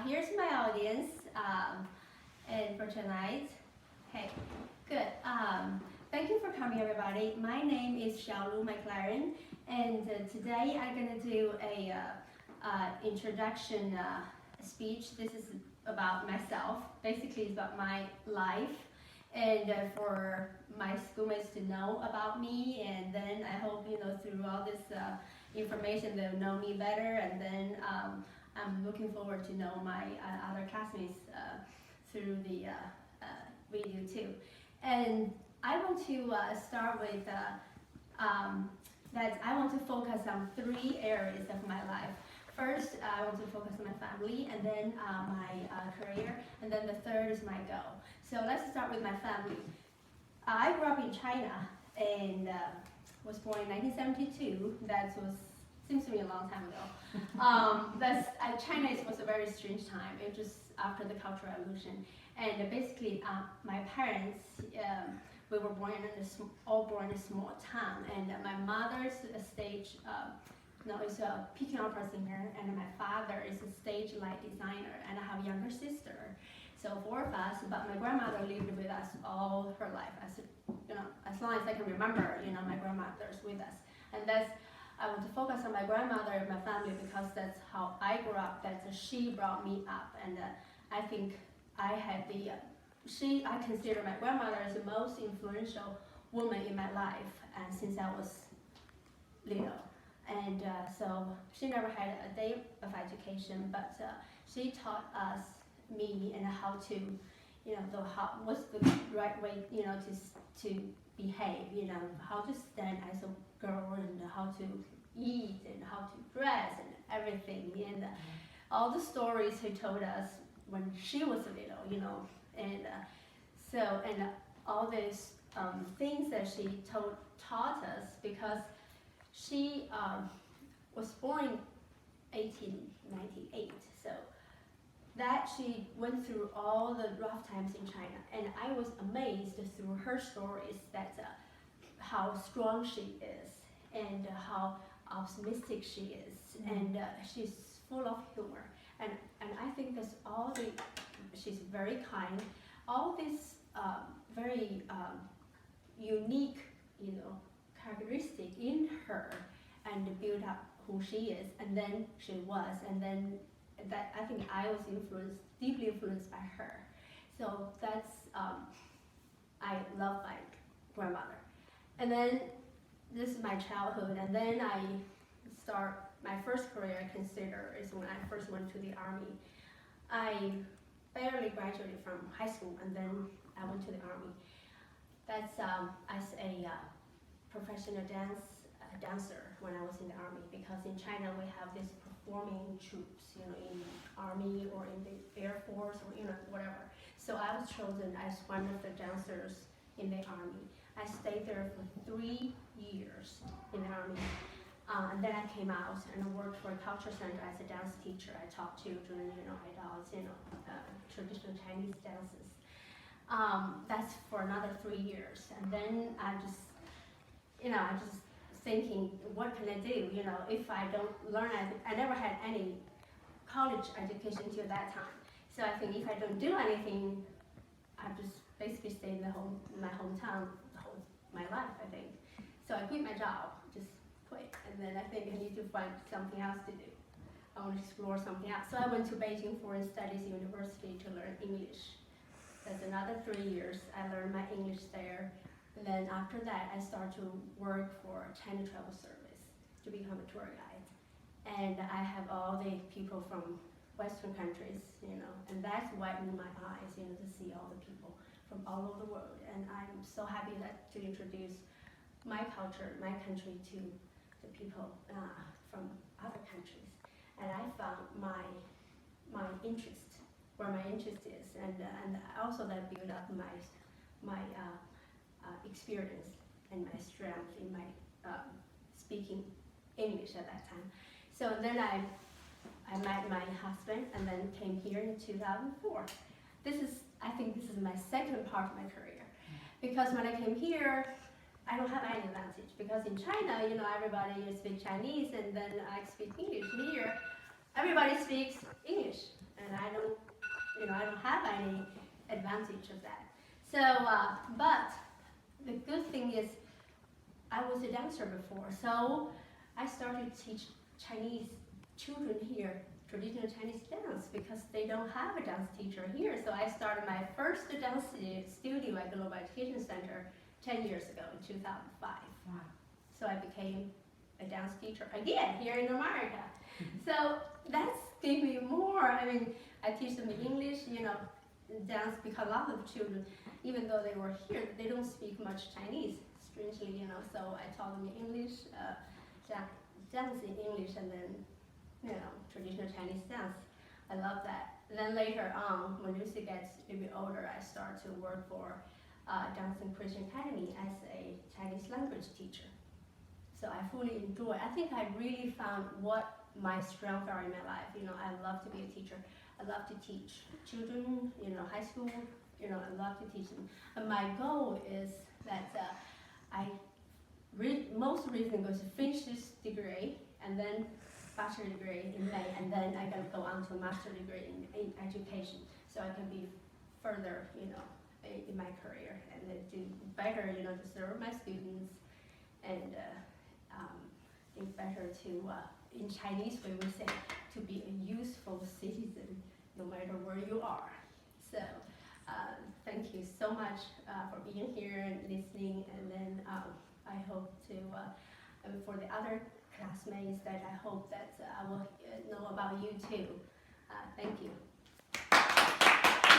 Here's my audience and for tonight. Hey, good. Thank you for coming, everybody. My name is Shaolu McLaren, and today I'm going to do a introduction speech. This is about myself. Basically, it's about my life, and for my schoolmates to know about me. And then I hope through all this information they'll know me better, and then I'm looking forward to know my other classmates through the video too. And I want to start with that I want to focus on 3 areas of my life. First, I want to focus on my family, and then my career, and then the third is my goal. So let's start with my family. I grew up in China and was born in 1972. That seems to be a long time ago. China was a very strange time. It was just after the Cultural Revolution, and basically my parents, we were all born in a small town, and my mother's a stage, is a Peking opera singer, and my father is a stage light designer, and I have a younger sister. So 4 of us, but my grandmother lived with us all her life, as long as I can remember, my grandmother's with us, and I want to focus on my grandmother and my family because that's how I grew up. She brought me up, and I think I had I consider my grandmother as the most influential woman in my life, and since I was little. And so she never had a day of education, but she taught me and how to, what's the right way, to behave, how to stand as a girl, and how to eat, and how to dress, and everything, and all the stories she told us when she was little, and all these things that she taught us, because she was born in 1898, so that she went through all the rough times in China, and I was amazed through her stories that how strong she is, and how optimistic she is, and she's full of humor, and I think that's she's very kind, all these very unique, characteristic in her, and build up who she is, and then she was, and then that I think I was deeply influenced by her. So that's I love my grandmother. And then this is my childhood, and then I start my first career. I consider is when I first went to the army. I barely graduated from high school, and then I went to the army. That's as a professional dancer when I was in the army, because in China we have this performing troops, in army or in the Air Force or whatever. So I was chosen as one of the dancers in the army. I stayed there for 3 years in the army, and then I came out and I worked for a culture center as a dance teacher. I taught children, adults, traditional Chinese dances. That's for another 3 years, and then I just thinking, what can I do? If I don't learn, I never had any college education till that time. So I think if I don't do anything, I just basically stay in my hometown my life, I think. So I quit my job, just quit, and then I think I need to find something else to do. I want to explore something else. So I went to Beijing Foreign Studies University to learn English. That's another 3 years. I learned my English there. And then after that, I started to work for China Travel Service to become a tour guide. And I have all the people from Western countries, and that's widened my eyes, to see all the people from all over the world. And I'm so happy to introduce my culture, my country to the people from other countries. And I found my interest, where my interest is, and also that built up my experience and my strength in my speaking English at that time. So then I met my husband, and then came here in 2004. I think this is my second part of my career, because when I came here, I don't have any advantage, because in China, everybody speaks Chinese, and then I speak English. Here, everybody speaks English, and have any advantage of that. So, but the good thing is I was a dancer before, so I started to teach Chinese children here traditional Chinese dance because they don't have a dance teacher here. So I started my first dance studio at Global Education Center 10 years ago in 2005. Wow. So I became a dance teacher again here in America. So that's gave me more. I mean, I teach them English, dance because a lot of children, even though they were here, they don't speak much Chinese, strangely, so I taught them English, dance in English, and then, traditional Chinese dance. I love that. Then later on, when Lucy gets a bit older, I start to work for Dancing Christian Academy as a Chinese language teacher. So I fully enjoy. I think I really found what my strengths are in my life. I love to be a teacher. I love to teach children, high school. I love to teach them. And my goal is that most recently going to finish this degree and then bachelor degree in May, and then I'm going to go on to a master degree in education, so I can be further, in my career and then do better, to serve my students and think better to, in Chinese we would say, to be a useful citizen no matter where you are. So thank you so much for being here and listening, and then I hope to, for the other classmates, that I hope that I will know about you too. Thank you.